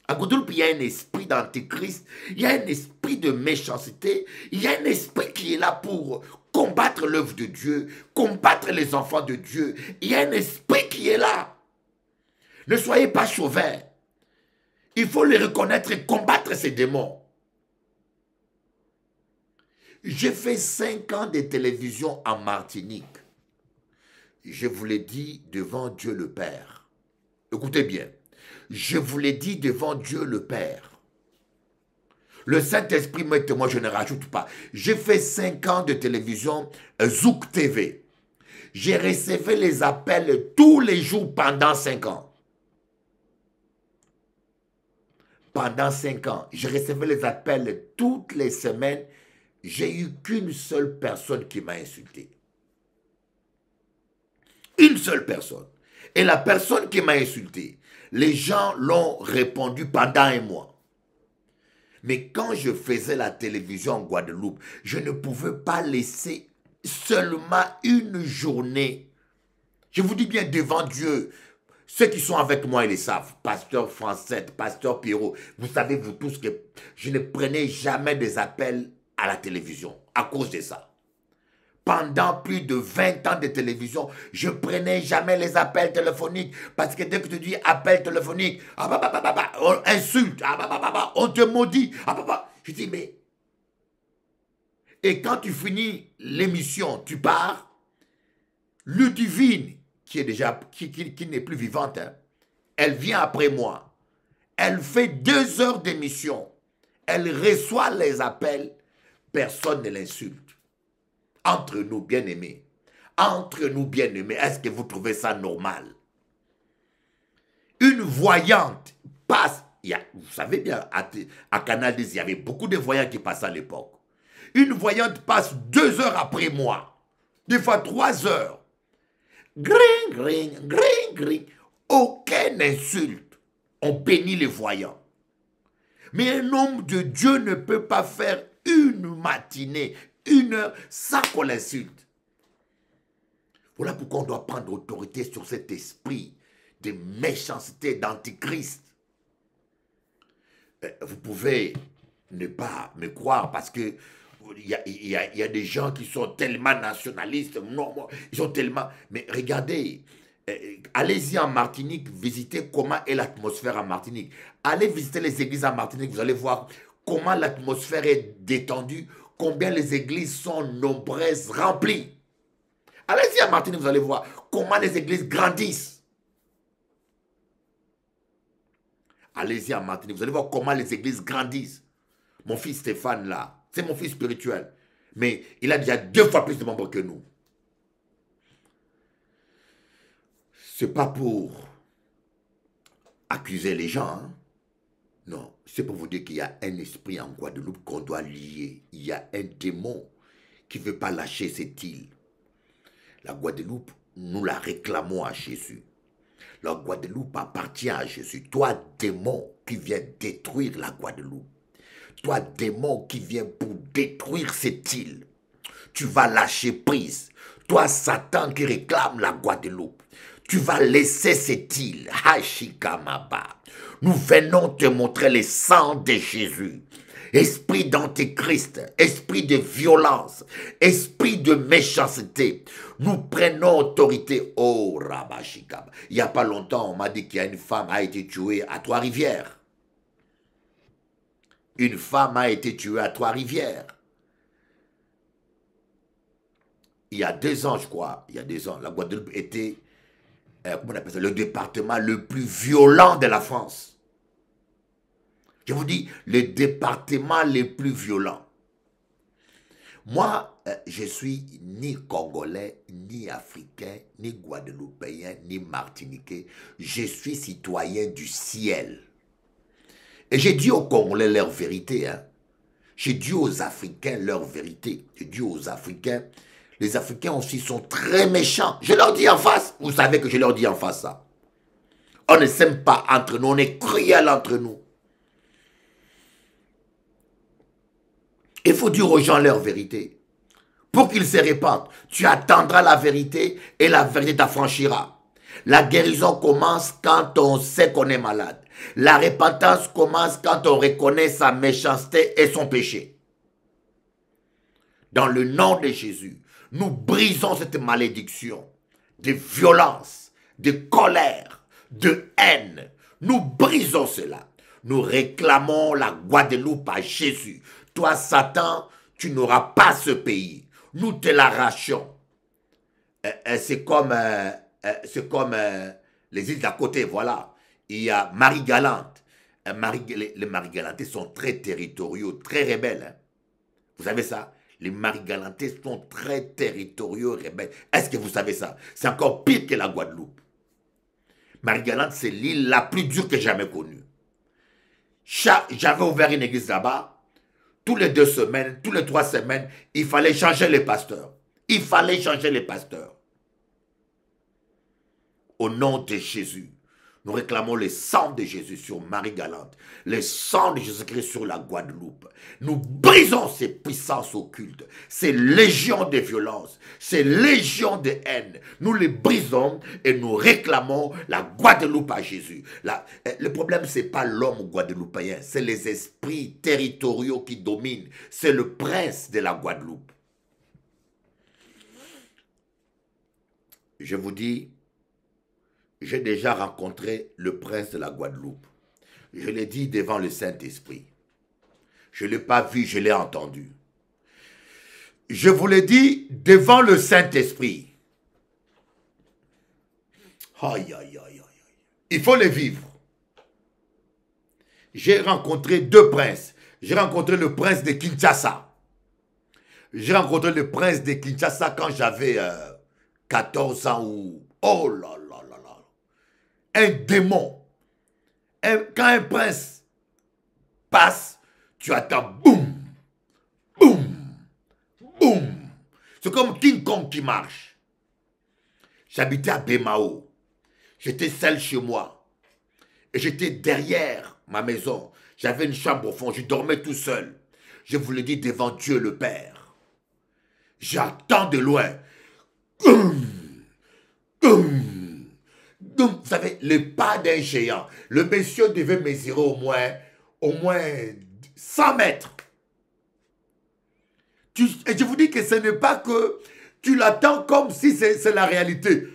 À Guadeloupe, il y a un esprit d'antéchrist, il y a un esprit de méchanceté, il y a un esprit qui est là pour combattre l'œuvre de Dieu, combattre les enfants de Dieu. Il y a un esprit qui est là. Ne soyez pas chauvins. Il faut les reconnaître et combattre ces démons. J'ai fait 5 ans de télévision en Martinique. Je vous l'ai dit devant Dieu le Père. Écoutez bien. Je vous l'ai dit devant Dieu le Père. Le Saint-Esprit me témoigne, je ne rajoute pas. J'ai fait 5 ans de télévision Zouk TV. J'ai reçu les appels tous les jours pendant 5 ans. Pendant 5 ans, je recevais les appels toutes les semaines. J'ai eu qu'une seule personne qui m'a insulté. Une seule personne. Et la personne qui m'a insulté, les gens l'ont répondu pendant 1 mois. Mais quand je faisais la télévision en Guadeloupe, je ne pouvais pas laisser seulement une journée. Je vous dis bien devant Dieu, ceux qui sont avec moi, ils le savent. Pasteur Francette, Pasteur Pierrot, vous savez vous tous que je ne prenais jamais des appels à la télévision à cause de ça. Pendant plus de 20 ans de télévision, je ne prenais jamais les appels téléphoniques. Parce que dès que tu dis appel téléphonique, on insulte, on te maudit. Je dis, mais... Et quand tu finis l'émission, tu pars, Ludivine, qui est déjà, qui n'est plus vivante, hein, elle vient après moi. Elle fait 2 heures d'émission. Elle reçoit les appels, personne ne l'insulte. Entre nous, bien-aimés, entre nous, bien-aimés, est-ce que vous trouvez ça normal? Une voyante passe, vous savez bien, à Canal 10, il y avait beaucoup de voyants qui passaient à l'époque. Une voyante passe 2 heures après moi, des fois 3 heures. Gring, gring, gring, gring. Aucune insulte. On bénit les voyants. Mais un homme de Dieu ne peut pas faire une matinée, 1 heure, sans qu'on l'insulte. Voilà pourquoi on doit prendre autorité sur cet esprit de méchanceté, d'antichrist. Vous pouvez ne pas me croire parce que il y a des gens qui sont tellement nationalistes. Non, ils sont tellement... Mais regardez, allez-y en Martinique, visitez comment est l'atmosphère en Martinique. Allez visiter les églises en Martinique, vous allez voir comment l'atmosphère est détendue, combien les églises sont nombreuses, remplies. Allez-y en Martinique, vous allez voir comment les églises grandissent. Allez-y en Martinique, vous allez voir comment les églises grandissent. Mon fils Stéphane là, c'est mon fils spirituel. Mais il a déjà 2 fois plus de membres que nous. Ce n'est pas pour accuser les gens. Hein? Non, c'est pour vous dire qu'il y a un esprit en Guadeloupe qu'on doit lier. Il y a un démon qui ne veut pas lâcher cette île. La Guadeloupe, nous la réclamons à Jésus. La Guadeloupe appartient à Jésus. Toi, démon qui viens détruire la Guadeloupe. Toi, démon qui vient pour détruire cette île. Tu vas lâcher prise. Toi, Satan qui réclame la Guadeloupe. Tu vas laisser cette île. Hashikamaba. Nous venons te montrer le sang de Jésus. Esprit d'antéchrist, esprit de violence, esprit de méchanceté. Nous prenons autorité. Oh, Rabashikaba. Il n'y a pas longtemps, on m'a dit qu'il y a une femme qui a été tuée à Trois-Rivières. Une femme a été tuée à Trois-Rivières. Il y a 2 ans, je crois, il y a 2 ans, la Guadeloupe était, comment on appelle ça, le département le plus violent de la France. Je vous dis, le département le plus violent. Moi, je suis ni Congolais, ni Africain, ni Guadeloupéen, ni Martiniquais. Je suis citoyen du ciel. Et j'ai dit aux Congolais leur vérité. Hein. J'ai dit aux Africains leur vérité. J'ai dit aux Africains, les Africains aussi sont très méchants. Je leur dis en face. Vous savez que je leur dis en face ça. On ne s'aime pas entre nous, on est cruel entre nous. Il faut dire aux gens leur vérité. Pour qu'ils se répandent, tu attendras la vérité et la vérité t'affranchira. La guérison commence quand on sait qu'on est malade. La repentance commence quand on reconnaît sa méchanceté et son péché. Dans le nom de Jésus, nous brisons cette malédiction de violence, de colère, de haine. Nous brisons cela. Nous réclamons la Guadeloupe à Jésus. Toi, Satan, tu n'auras pas ce pays. Nous te l'arrachons. C'est comme les îles d'à côté, voilà. Il y a Marie-Galante. Les Marie-Galantais sont très territoriaux, très rebelles. Hein. Vous savez ça? Les Marie-Galantais sont très territoriaux, rebelles. Est-ce que vous savez ça? C'est encore pire que la Guadeloupe. Marie-Galante, c'est l'île la plus dure que j'ai jamais connue. J'avais ouvert une église là-bas. Tous les 2 semaines, tous les 3 semaines, il fallait changer les pasteurs. Il fallait changer les pasteurs. Au nom de Jésus, nous réclamons le sang de Jésus sur Marie-Galante, le sang de Jésus-Christ sur la Guadeloupe. Nous brisons ces puissances occultes, ces légions de violence, ces légions de haine. Nous les brisons et nous réclamons la Guadeloupe à Jésus. Le problème, ce n'est pas l'homme guadeloupéen, c'est les esprits territoriaux qui dominent. C'est le prince de la Guadeloupe. Je vous dis, j'ai déjà rencontré le prince de la Guadeloupe. Je l'ai dit devant le Saint-Esprit. Je ne l'ai pas vu, je l'ai entendu. Je vous l'ai dit devant le Saint-Esprit. Aïe, aïe, aïe, aïe. Il faut les vivre. J'ai rencontré 2 princes. J'ai rencontré le prince de Kinshasa. J'ai rencontré le prince de Kinshasa quand j'avais 14 ans ou... Oh là là là là. Un démon. Quand un prince passe, tu attends boum, boum, boum. C'est comme King Kong qui marche. J'habitais à Bemao. J'étais seul chez moi. Et j'étais derrière ma maison. J'avais une chambre au fond. Je dormais tout seul. Je vous le dis devant Dieu le Père. J'attends de loin. Donc, vous savez, le pas d'un géant. Le monsieur devait mesurer au moins 100 mètres. Et je vous dis que ce n'est pas que tu l'attends comme si c'est la réalité.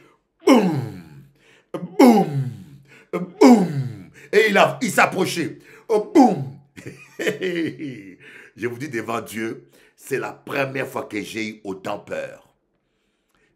Boum, boum, boum. Et il s'approchait. Oh, boum. Je vous dis devant Dieu, c'est la première fois que j'ai eu autant peur.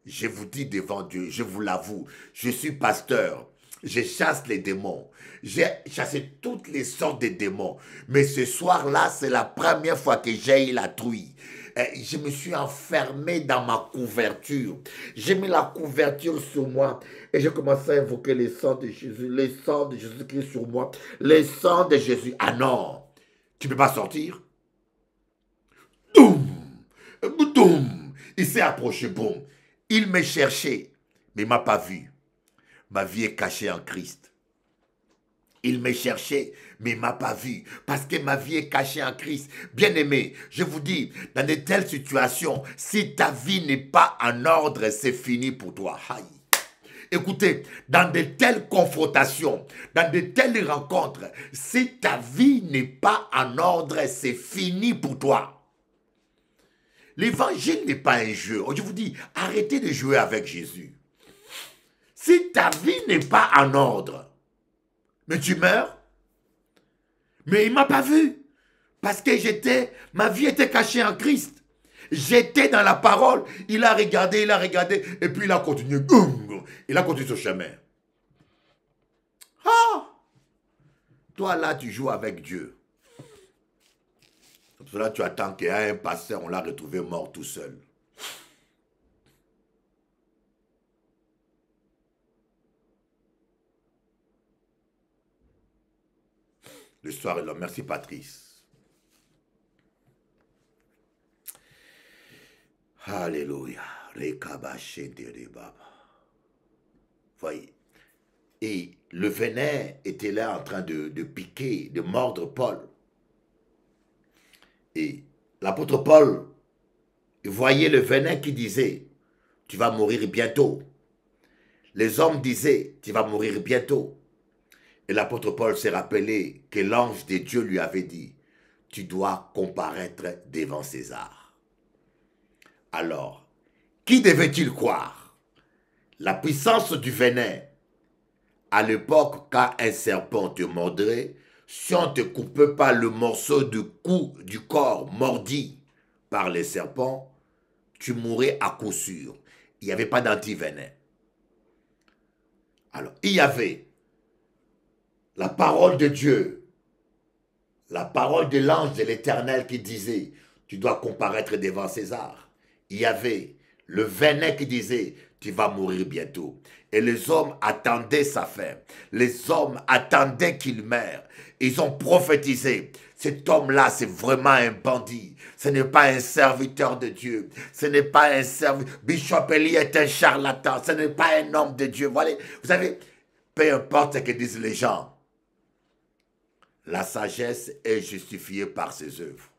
Je vous dis devant Dieu, je vous l'avoue, je suis pasteur. Je chasse les démons. J'ai chassé toutes les sortes de démons. Mais ce soir-là, c'est la première fois que j'ai eu la trouille. Je me suis enfermé dans ma couverture. J'ai mis la couverture sur moi et j'ai commencé à invoquer le sang de Jésus, le sang de Jésus-Christ sur moi, le sang de Jésus. Ah non, tu ne peux pas sortir. Boum, boum. Il s'est approché, boum. Il me cherchait, mais il ne m'a pas vu. Ma vie est cachée en Christ. Il me cherchait, mais il ne m'a pas vu. Parce que ma vie est cachée en Christ. Bien-aimé, je vous dis, dans de telles situations, si ta vie n'est pas en ordre, c'est fini pour toi. Aïe. Écoutez, dans de telles confrontations, dans de telles rencontres, si ta vie n'est pas en ordre, c'est fini pour toi. L'évangile n'est pas un jeu. Je vous dis, arrêtez de jouer avec Jésus. Si ta vie n'est pas en ordre, mais tu meurs. Mais il ne m'a pas vu. Parce que ma vie était cachée en Christ. J'étais dans la parole. Il a regardé, et puis il a continué. Il a continué son chemin. Ah! Toi là, tu joues avec Dieu. Pour cela, tu attends qu'il y ait un pasteur, on l'a retrouvé mort tout seul. Le soir est là. Merci Patrice. Alléluia. Voyez. Et le venin était là en train de piquer, de mordre Paul. Et l'apôtre Paul voyait le venin qui disait, tu vas mourir bientôt. Les hommes disaient, tu vas mourir bientôt. Et l'apôtre Paul s'est rappelé que l'ange de Dieu lui avait dit, tu dois comparaître devant César. Alors, qui devait-il croire? La puissance du venin. À l'époque, quand un serpent te mordrait, si on ne te coupait pas le morceau de cou du corps mordi par les serpents, tu mourrais à coup sûr. Il n'y avait pas d'antivenin. Alors, il y avait la parole de Dieu, la parole de l'ange de l'Éternel qui disait, tu dois comparaître devant César. Il y avait le venin qui disait, tu vas mourir bientôt. Et les hommes attendaient sa fin. Les hommes attendaient qu'il meure. Ils ont prophétisé. Cet homme-là, c'est vraiment un bandit. Ce n'est pas un serviteur de Dieu. Ce n'est pas un serviteur. Bishop Eli est un charlatan. Ce n'est pas un homme de Dieu. Voilà. Vous savez, peu importe ce que disent les gens, la sagesse est justifiée par ses œuvres.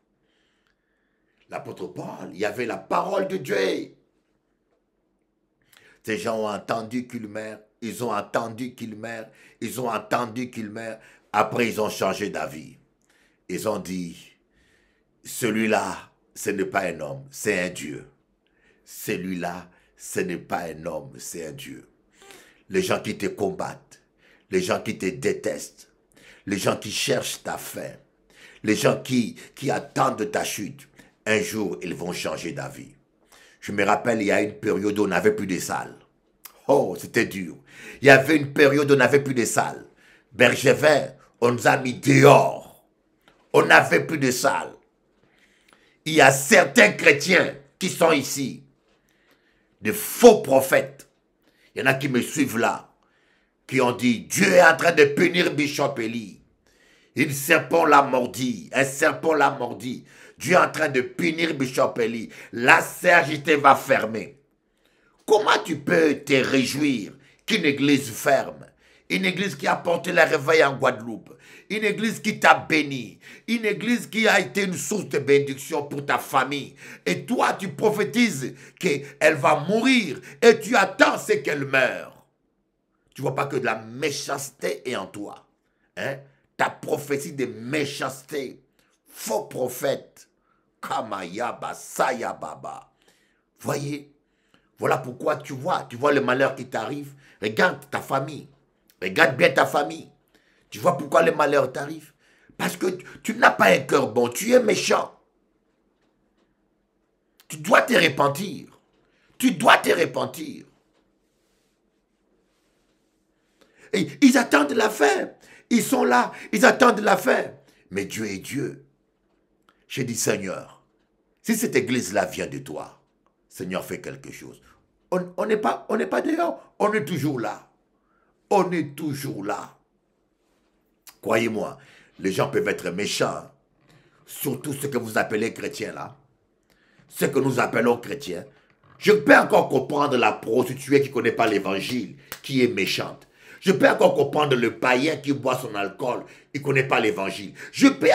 L'apôtre Paul, il y avait la parole de Dieu. Ces gens ont entendu qu'il meurt, ils ont entendu qu'il meurt, ils ont entendu qu'il meurt. Après, ils ont changé d'avis. Ils ont dit, celui-là, ce n'est pas un homme, c'est un Dieu. Celui-là, ce n'est pas un homme, c'est un Dieu. Les gens qui te combattent, les gens qui te détestent, les gens qui cherchent ta fin, les gens qui attendent ta chute, un jour, ils vont changer d'avis. Je me rappelle, il y a une période où on n'avait plus de salles. Oh, c'était dur. Il y avait une période où on n'avait plus de salles. Bergevin, on nous a mis dehors. On n'avait plus de salle. Il y a certains chrétiens qui sont ici, de faux prophètes. Il y en a qui me suivent là, qui ont dit, Dieu est en train de punir Bishop Eli. Un serpent l'a mordi, un serpent l'a mordi. Dieu est en train de punir Bishop Eli. La CRJT va fermer. Comment tu peux te réjouir qu'une église ferme? Une église qui a porté le réveil en Guadeloupe. Une église qui t'a béni. Une église qui a été une source de bénédiction pour ta famille. Et toi, tu prophétises qu'elle va mourir. Et tu attends ce qu'elle meure. Tu ne vois pas que de la méchanceté est en toi. Hein? Ta prophétie de méchanceté. Faux prophète. Kamayaba, Sayababa. Voyez? Voilà pourquoi tu vois le malheur qui t'arrive. Regarde ta famille. Regarde bien ta famille. Tu vois pourquoi le malheur t'arrive? Parce que tu n'as pas un cœur bon. Tu es méchant. Tu dois te repentir. Tu dois te repentir. Et ils attendent la fin. Ils sont là. Ils attendent la fin. Mais Dieu est Dieu. J'ai dit, Seigneur, si cette église-là vient de toi, Seigneur, fais quelque chose. On n'est pas dehors. On est toujours là. On est toujours là. Croyez-moi, les gens peuvent être méchants. Surtout ceux que vous appelez chrétiens là. Ceux que nous appelons chrétiens. Je peux encore comprendre la prostituée qui ne connaît pas l'évangile, qui est méchante. Je peux encore comprendre le païen qui boit son alcool, il ne connaît pas l'évangile. Je peux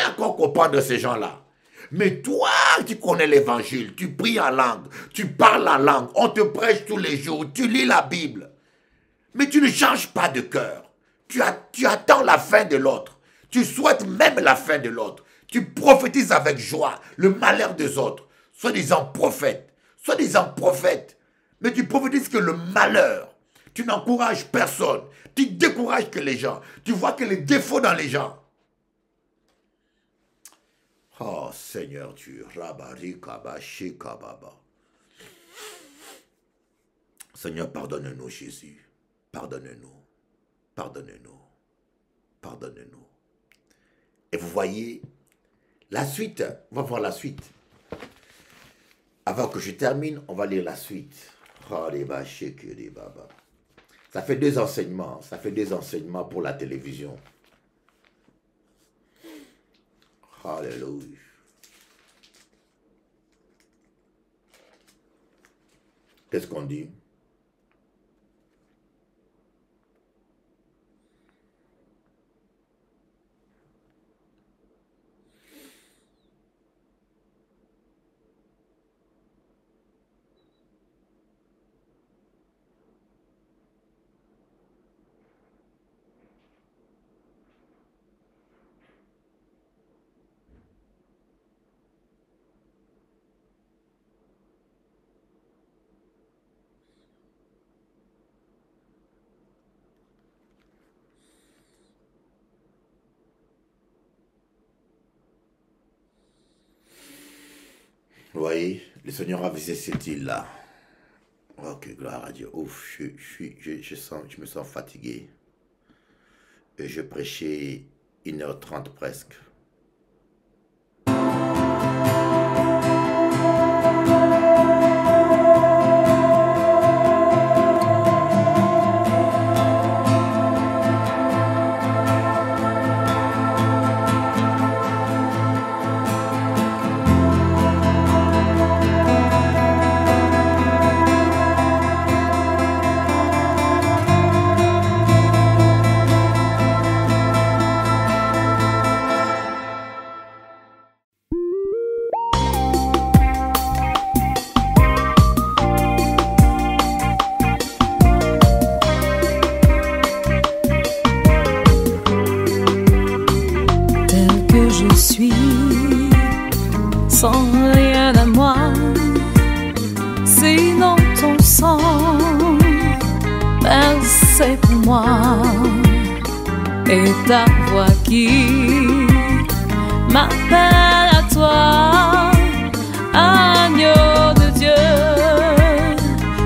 encore comprendre ces gens-là. Mais toi, tu connais l'évangile, tu pries en langue, tu parles en langue, on te prêche tous les jours, tu lis la Bible. Mais tu ne changes pas de cœur. Tu attends la fin de l'autre. Tu souhaites même la fin de l'autre. Tu prophétises avec joie le malheur des autres. Soi-disant prophète. Soi-disant prophète. Mais tu prophétises que le malheur. Tu n'encourages personne. Tu décourages que les gens. Tu vois que les défauts dans les gens. Oh Seigneur Dieu. Seigneur, pardonne-nous Jésus. Pardonne-nous. Pardonne-nous. Pardonne-nous. Et vous voyez, la suite, on va voir la suite. Avant que je termine, on va lire la suite. Ça fait 2 enseignements. Ça fait 2 enseignements pour la télévision. Alléluia. Qu'est-ce qu'on dit? Vous voyez, le Seigneur a visé cette île-là. Ok, gloire à Dieu. Ouf, je me sens fatigué. Et je prêchais 1h30 presque. Sans rien à moi, sinon ton sang versé pour moi, et ta voix qui m'appelle à toi, agneau de Dieu,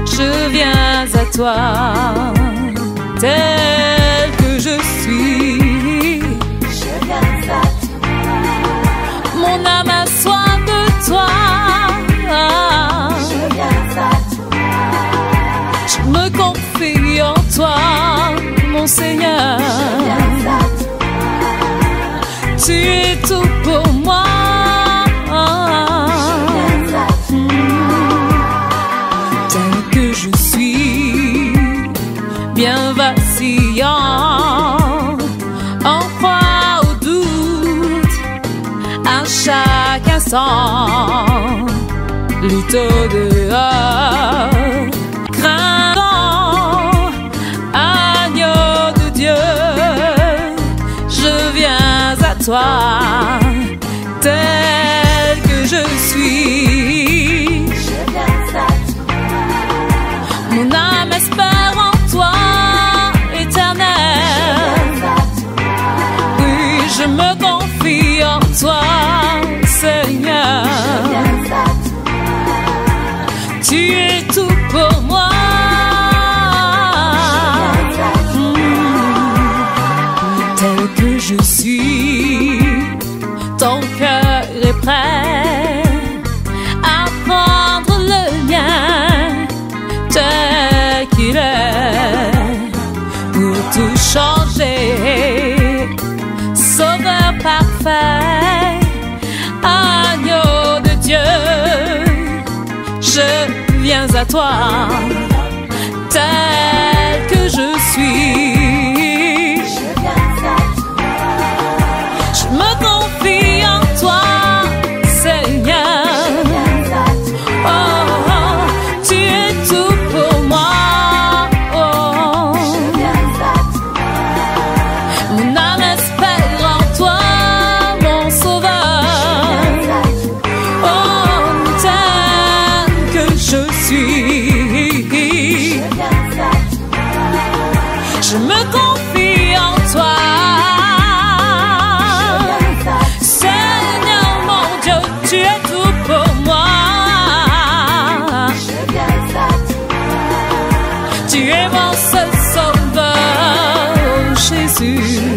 je viens à toi, tel que je suis, je viens à toi. bien vacillant, en proie au doute à chaque instant, lutte au dehors, craignant, agneau de Dieu, je viens à toi, tel que je suis. Je viens à toi. Mon âme espère en toi, éternel. Oui, je me confie en toi, Seigneur. Tu es tout pour moi. Tel que je suis, ton cœur est prêt à prendre le mien tel qu'il est pour tout changer. Sauveur parfait, agneau de Dieu, je viens à toi tel que je suis. Je me confie en toi, Seigneur. Oh, oh, tu es tout pour moi. Oh, mon âme espère en toi, mon sauveur. Oh, tel que je suis. Je me confie en toi. Seigneur mon Dieu, tu es tout pour moi. Tu es mon seul sauveur, Jésus.